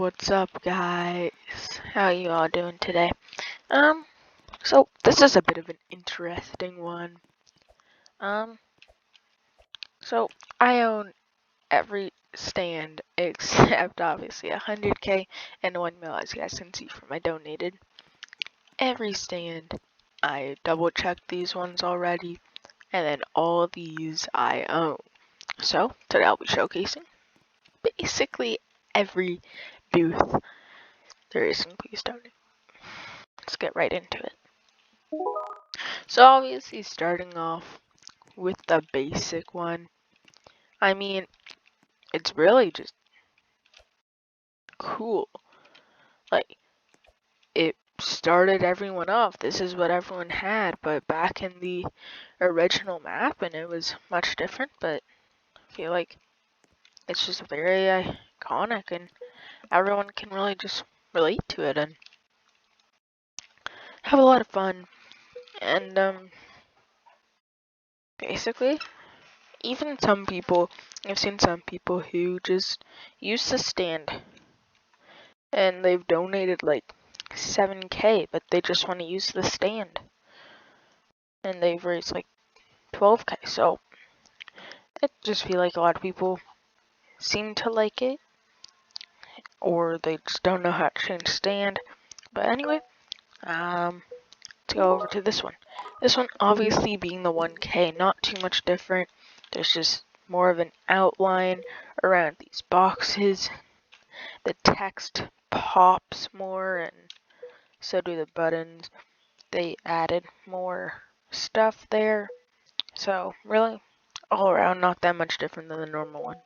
What's up, guys? How you all doing today? So this is a bit of an interesting one. So I own every stand except obviously 100K and 1 mil, as you guys can see from my donated. Every stand, I double checked these ones already, and then all these I own. So today I'll be showcasing basically every booth there is in Please Donate. Let's get right into it. So obviously starting off with the basic one, I mean, it's really just cool. Like, it started everyone off. This is what everyone had, but back in the original map, and it was much different, but I feel like it's just very iconic, and everyone can really just relate to it and have a lot of fun. And, basically, even some people, I've seen some people who just use the stand and they've donated like 7K, but they just want to use the stand. And they've raised like 12K, so I just feel like a lot of people seem to like it, or they just don't know how to change stand. But anyway, let's go over to this one. This one obviously being the 1K, not too much different. There's just more of an outline around these boxes. The text pops more, and so do the buttons. They added more stuff there, so really all around not that much different than the normal one.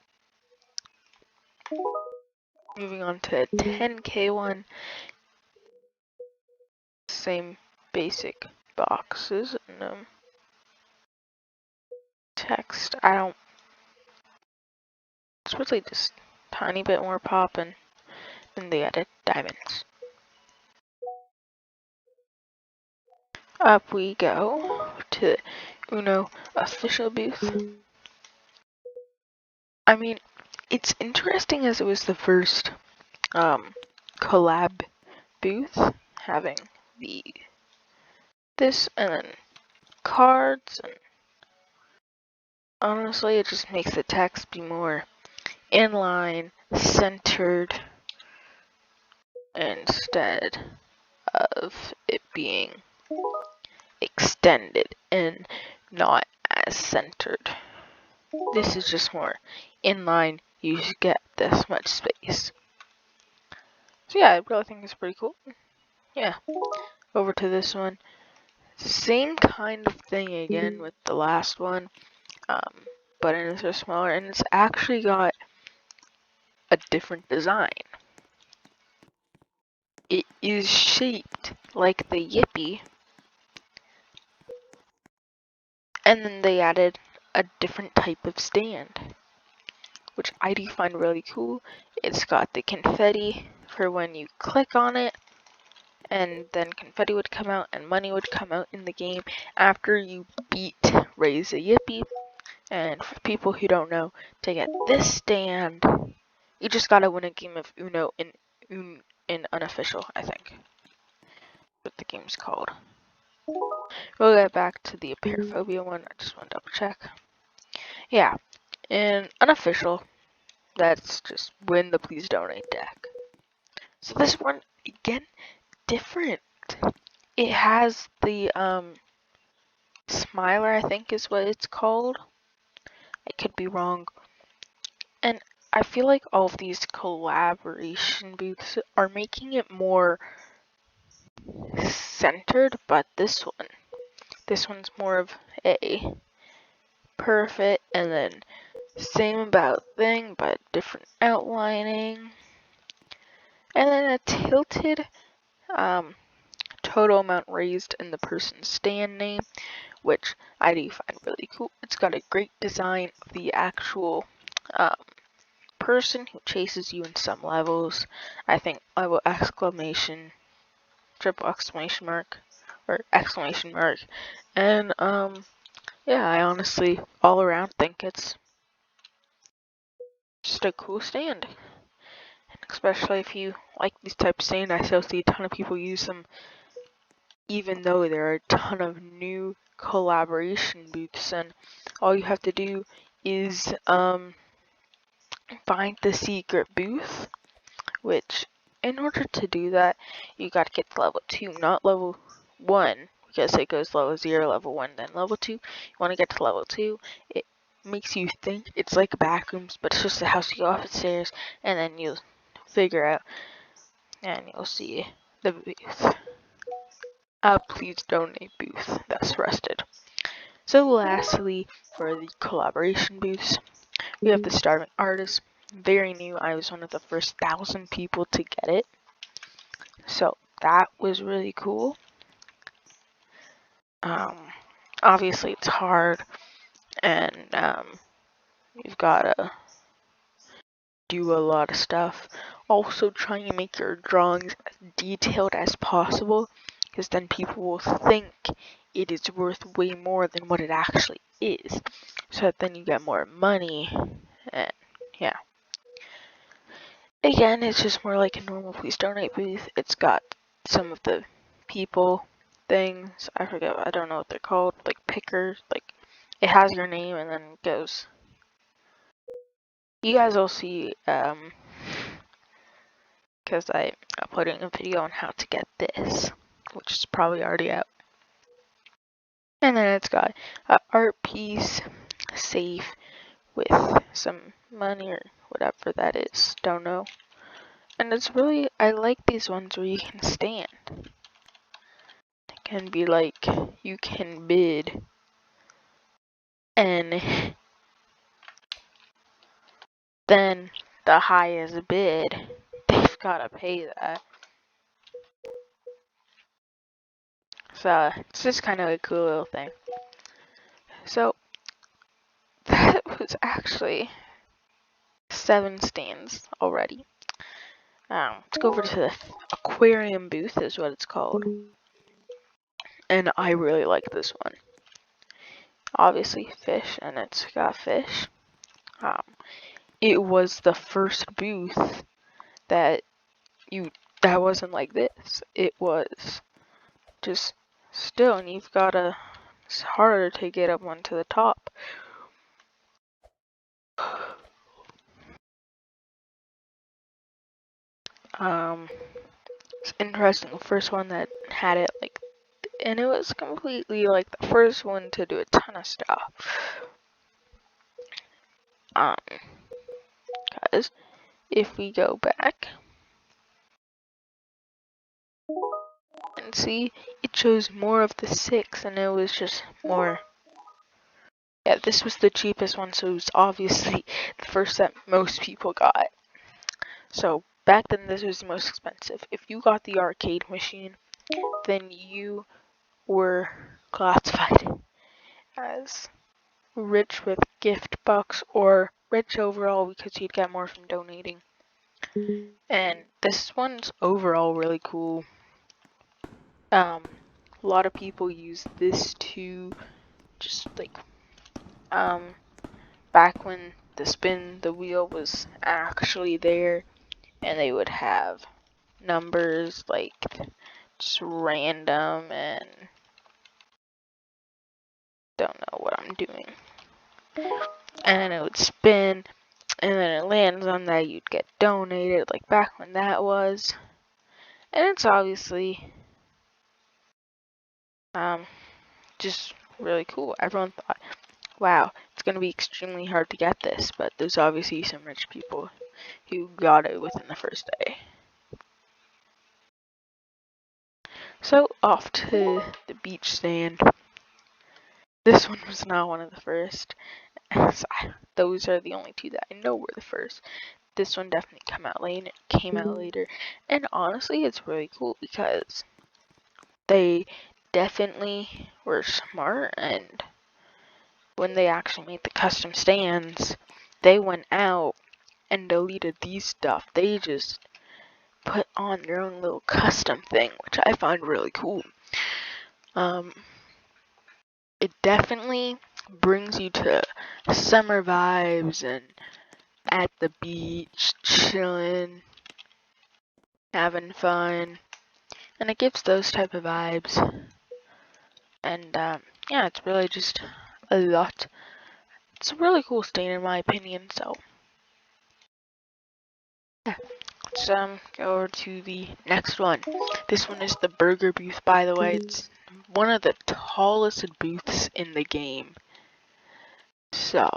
Moving on to 10K one, same basic boxes and text. It's really just tiny bit more pop, and then they added diamonds. Up we go to Uno official booth. I mean, it's interesting as it was the first collab booth having this and then cards, and honestly it just makes the text be more inline, centered, instead of it being extended and not as centered. This is just more inline, you get this much space. So yeah, I really think it's pretty cool. Yeah, over to this one. Same kind of thing again with the last one, buttons are smaller, and it's actually got a different design. It is shaped like the Yippee, and then they added a different type of stand, which I do find really cool. It's got the confetti for when you click on it, and then confetti would come out and money would come out in the game after you beat Raise a Yippee. And for people who don't know, to get this stand, you just gotta win a game of Uno in unofficial, I think. What the game's called. We'll get back to the Apeirophobia one. I just want to double check. Yeah, in unofficial, that's just win the Please Donate deck. So this one, again, different. It has the Smiler, I think is what it's called. I could be wrong. And I feel like all of these collaboration booths are making it more centered, but this one's more of a perfect, and then same about thing, but different outlining, and then a tilted total amount raised in the person's stand name, which I do find really cool. It's got a great design of the actual person who chases you in some levels. I think level exclamation, triple exclamation mark, or exclamation mark, and yeah, I honestly all around think it's just a cool stand. especially if you like these types of stand. I still see a ton of people use them, even though there are a ton of new collaboration booths, and all you have to do is find the secret booth, which in order to do that, you gotta get to level 2, not level 1, because it goes level 0, level 1, then level 2. You wanna get to level 2. It makes you think it's like backrooms, but it's just a house. You go up the stairs, and then you'll figure out, and you'll see the booth. Please donate booth. That's rusted. So lastly, for the collaboration booths, we have the Starving Artist. Very new. I was one of the first 1,000 people to get it. So that was really cool. Obviously it's hard, and you've gotta do a lot of stuff. Also trying to make your drawings as detailed as possible, because then people will think it is worth way more than what it actually is. So that then you get more money, and yeah. Again, it's just more like a normal please donate booth. It's got some of the people things. I forget, I don't know what they're called, like pickers. Like, it has your name and then it goes. You guys will see, because I'm uploading a video on how to get this, which is probably already out. And then it's got an art piece, safe, with some money or whatever that is, don't know. And it's really, I like these ones where you can stand. It can be like, you can bid, and then the highest bid, they've gotta pay that. So it's just kind of a cool little thing. So that was actually 7 stands already. Let's go over to the aquarium booth, is what it's called. And I really like this one. Obviously fish, and it's got fish. It was the first booth that wasn't like this. It was just still, and it's harder to get up onto the top. It's interesting, the first one that had it, like, and it was completely like the first one to do a ton of stuff. Guys, if we go back and see, it shows more of the 6, and it was just more. Yeah, this was the cheapest one, so it was obviously the first that most people got. So back then, this was the most expensive. If you got the arcade machine, then you were classified as rich with gift bucks, or rich overall because you'd get more from donating. And this one's overall really cool. A lot of people use this to just like back when the wheel was actually there, and they would have numbers like just random, and don't know what I'm doing. And it would spin, and then it lands on that, you'd get donated, like back when that was. And it's obviously just really cool. Everyone thought, wow, it's gonna be extremely hard to get this, but there's obviously some rich people who got it within the first day. So off to the beach stand. This one was not one of the first. Those are the only 2 that I know were the first. This one definitely came out later, and honestly, it's really cool because they definitely were smart, and when they actually made the custom stands, they went out and deleted these stuff. They just put on their own little custom thing, which I find really cool. It definitely brings you to summer vibes and at the beach, chilling, having fun, and it gives those type of vibes. And yeah, it's really just a lot. It's a really cool stain in my opinion. So yeah, let's go over to the next one. This one is the burger booth, by the way. It's one of the tallest booths in the game. So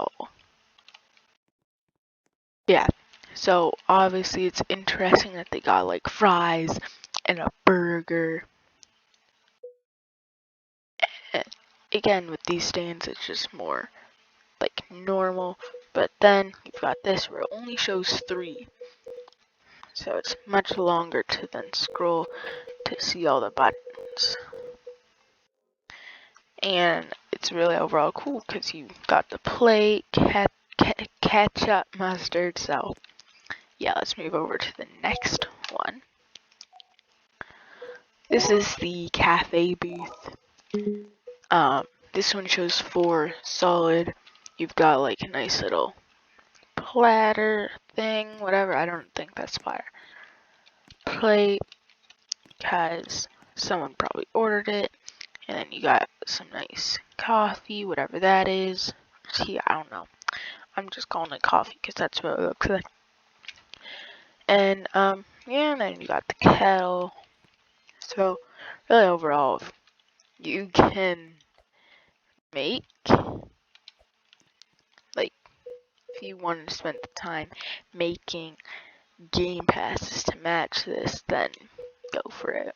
yeah, so obviously it's interesting that they got like fries and a burger. And again, with these stands, it's just more like normal. But then you've got this where it only shows 3. So it's much longer to then scroll to see all the buttons. And it's really overall cool because you got the plate, ketchup, mustard. So yeah, let's move over to the next one. This is the cafe booth. This one shows 4 solid. You've got like a nice little platter thing, whatever. I don't think that's fire. Plate, because someone probably ordered it. And then you got some nice coffee, whatever that is. Tea, I don't know. I'm just calling it coffee because that's what it looks like. And yeah, and then you got the kettle. So really overall, you can make, like, if you wanted to spend the time making game passes to match this, then go for it.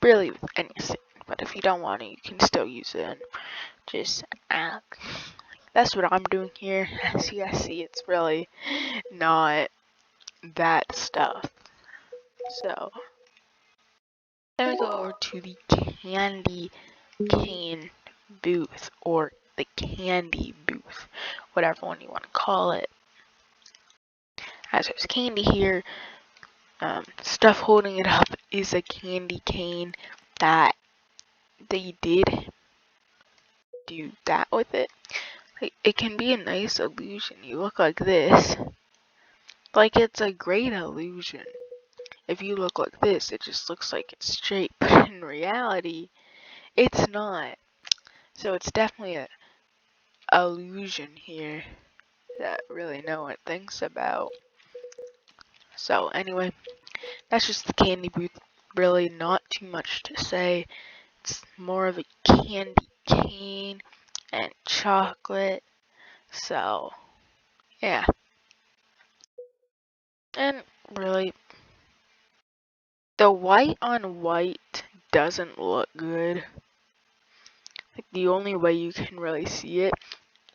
Really with anything. But if you don't want it, you can still use it and just act. That's what I'm doing here. As you guys see, it's really not that stuff. So then we go over to the candy cane booth, or the candy booth, whatever one you want to call it. As there's candy here, stuff holding it up is a candy cane that they did do that with it. Like, it can be a nice illusion. You look like this. Like, it's a great illusion. If you look like this, it just looks like it's straight, but in reality, it's not. So it's definitely an illusion here that really no one thinks about. So anyway, that's just the candy booth. Really not too much to say. It's more of a candy cane and chocolate. So yeah. And really, the white on white doesn't look good. Like, the only way you can really see it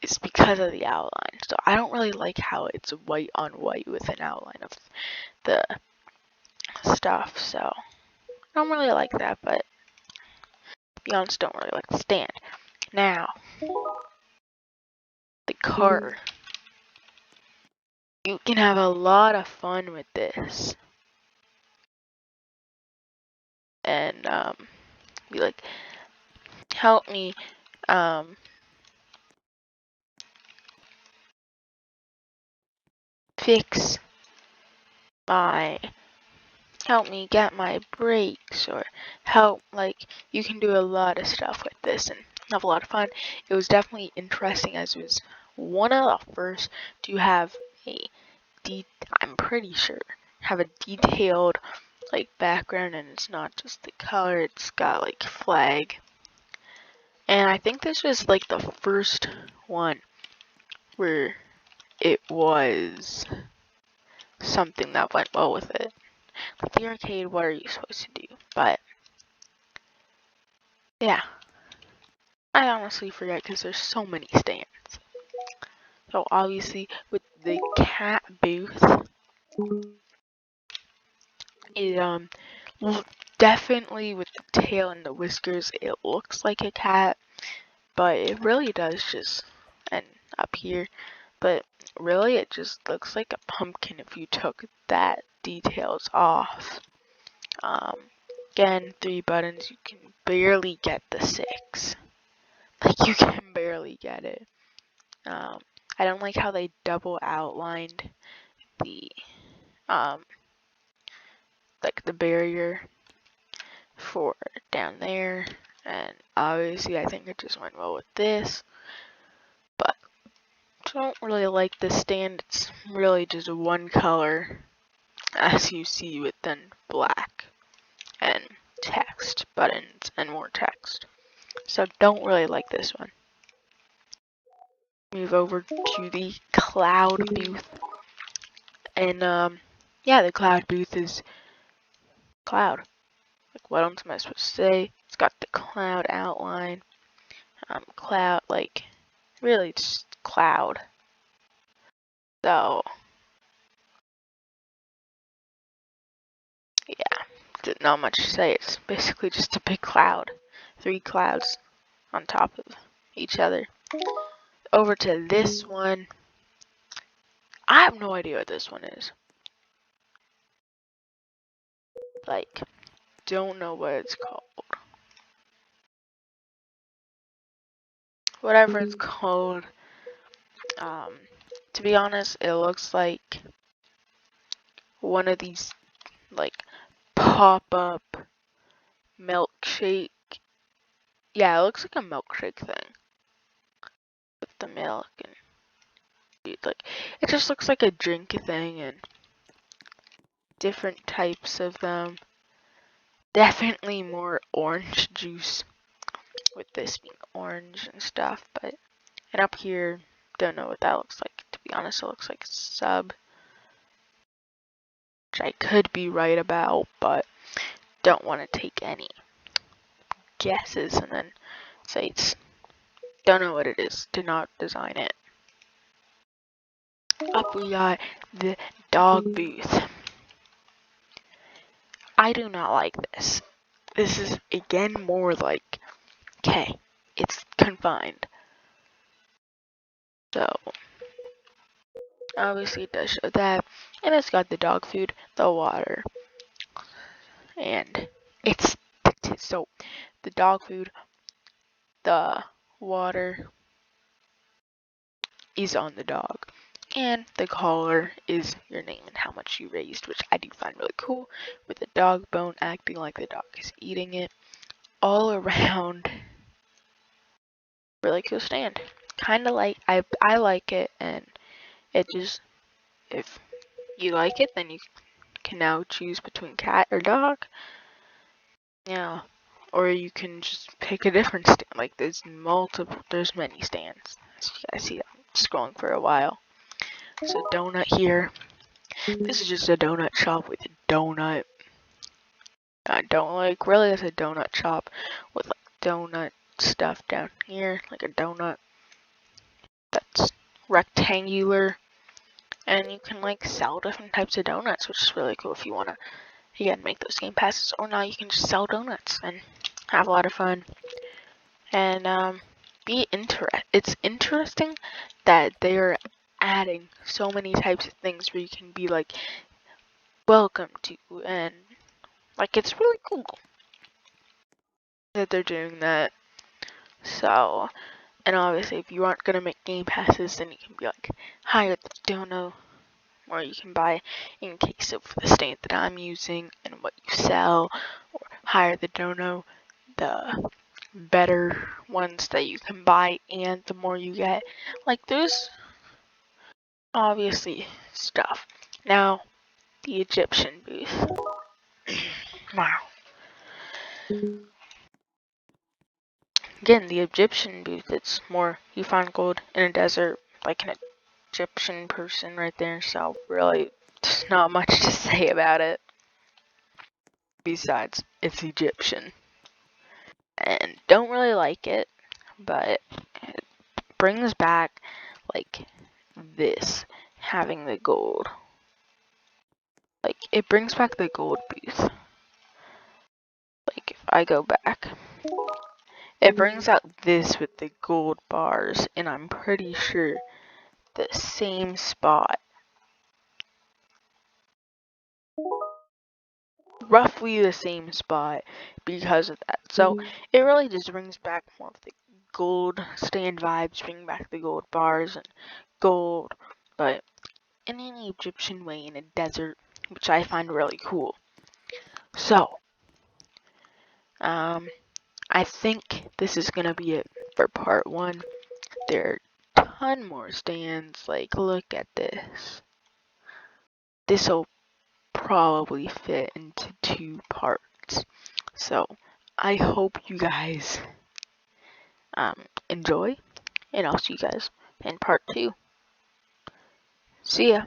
is because of the outline. So I don't really like how it's white on white with an outline of the stuff. So I don't really like that, but to be honest, don't really like the stand. Now, the car. You can have a lot of fun with this. And be like, help me fix my, help me get my brakes, or help, like, you can do a lot of stuff with this and have a lot of fun. It was definitely interesting, as it was one of the first to have I'm pretty sure, have a detailed, like, background, and it's not just the color, it's got like flag. And I think this was like the first one where it was something that went well with it. Like the arcade, what are you supposed to do? But yeah, I honestly forget because there's so many stands. So obviously with the cat booth, it definitely with the tail and the whiskers, it looks like a cat, but it really does just, and up here, but really it just looks like a pumpkin if you took that details off. Again, 3 buttons, you can barely get the 6. Like, you can barely get it. I don't like how they double outlined the like the barrier for down there, and obviously I think it just went well with this, but I don't really like the stand. It's really just one color, as you see, with then black and text, buttons, and more text. So don't really like this one. Move over to the cloud booth, and yeah, the cloud booth is cloud. Like, what else am I supposed to say? It's got the cloud outline, cloud, like, really just cloud. So yeah, not much to say. It's basically just a big cloud, 3 clouds on top of each other. Over to this one. I have no idea what this one is. Like, don't know what it's called. Whatever it's called. To be honest, it looks like one of these, like, pop-up milkshake. Yeah, it looks like a milkshake thing with the milk and like, it just looks like a drink thing and different types of them. Definitely more orange juice with this being orange and stuff, but and up here, don't know what that looks like. To be honest, it looks like sub, which I could be right about, but don't want to take any guesses and then say it's don't know what it is. Did not design it. Up we got the dog booth. I do not like this. This is again more like, okay, it's confined. So obviously it does show that, and it's got the dog food, the water, and it's so the dog food, the water is on the dog, and the collar is your name and how much you raised, which I do find really cool, with the dog bone acting like the dog is eating it. All around, really cool stand. Kind of like, I like it, and it just, if you like it, then you can now choose between cat or dog. Yeah. Or you can just pick a different stand. Like, there's many stands. As you guys see, I'm scrolling for a while. There's a donut here. This is just a donut shop with a donut. I don't like, really, it's a donut shop with like donut stuff down here, like a donut that's rectangular. And you can like sell different types of donuts, which is really cool if you want to, again, make those game passes. Or now you can just sell donuts and have a lot of fun. And it's interesting that they are adding so many types of things where you can be like, welcome to, and like, it's really cool that they're doing that. So, and obviously if you aren't gonna make game passes, then you can be like, hire the dono, or you can buy, in case of the stand that I'm using and what you sell, or hire the dono, the better ones that you can buy, and the more you get. Like, there's obviously stuff. Now, the Egyptian booth. Wow. Again, the Egyptian booth, it's more, you find gold in a desert, like an Egyptian person right there, so really, there's not much to say about it. Besides, it's Egyptian. And don't really like it, but it brings back, like, this, having the gold. Like, it brings back the gold booth. Like, if I go back, it brings out this with the gold bars, and I'm pretty sure the same spot. Roughly the same spot because of that. So, it really just brings back more of the gold stand vibes, bring back the gold bars and gold, but in an Egyptian way in a desert, which I find really cool. So, I think this is gonna be it for part 1. There are a ton more stands. Like, look at this. This'll probably fit into 2 parts. So, I hope you guys enjoy, and I'll see you guys in part 2. See ya.